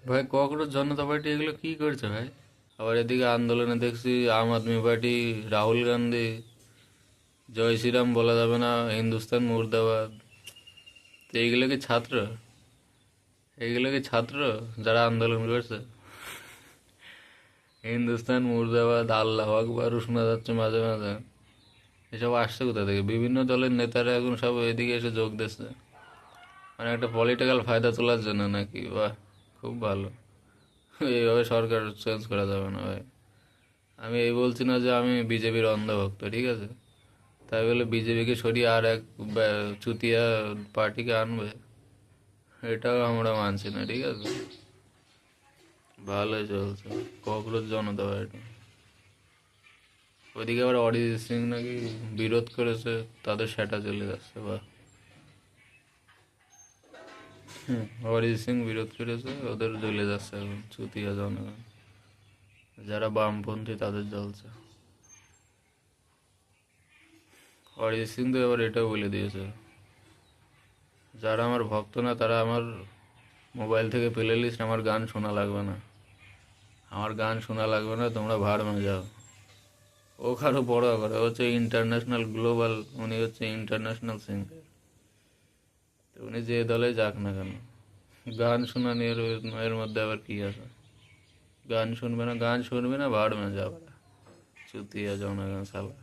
ভাই ককরোচ জনতা পার্টি এগুলো কি করছে ভাই? আবার এদিকে আন্দোলনে দেখছি আম আদমি পার্টি, রাহুল গান্ধী, জয় শ্রীরাম বলা যাবে না, হিন্দুস্তান মুর্দাবাদ। তো এইগুলো কি ছাত্র যারা আন্দোলন করছে? হিন্দুস্তান মুর্দাবাদ, আল্লাহ আকবার শোনা যাচ্ছে মাঝে মাঝে। এসব আসছে কোথা থেকে? বিভিন্ন দলের নেতারা এখন সব এদিকে এসে যোগ দিচ্ছে, মানে একটা পলিটিক্যাল ফায়দা তোলার জন্য নাকি? বাহ, খুব ভালো। এইভাবে সরকার চেঞ্জ করা যাবে না ভাই। আমি এই বলছি না যে আমি বিজেপির অন্ধভক্ত, ঠিক আছে? তাই বলে বিজেপিকে সরিয়ে আর এক চুতিয়া পার্টিকে আনবে, এটাও আমরা মানছি না, ঠিক আছে? ভালোই চলছে। ককরোচ জনতা পার্টি। ওইদিকে আবার অরিজিৎ সিং নাকি বিরোধ করেছে, তাদের সেটা চলে যাচ্ছে। বা অরিজিৎ সিং বিরোধ করেছে, ওদের জ্বলে যাচ্ছে এখন চুতিয়া জনগণ। যারা বামপন্থী তাদের জ্বলছে। অরিজিৎ সিং তো এবার এটাও বলে দিয়েছে, যারা আমার ভক্ত না তারা আমার মোবাইল থেকে প্লে লিস্ট, আমার গান শোনা লাগবে না, আমার গান শোনা লাগবে না, তোমরা ভাড় মে যাও। ও কারো বড় করে হচ্ছে ইন্টারন্যাশনাল গ্লোবাল, উনি হচ্ছে ইন্টারন্যাশনাল সিঙ্গার। তো উনি যে দলে যাক না কেন, গান শোনা নিয়ে এর মধ্যে আবার কি আছে? গান শুনবে না, গান শুনবে না, ভাড় মে যাও। চুতিয়া জনগণ সালা।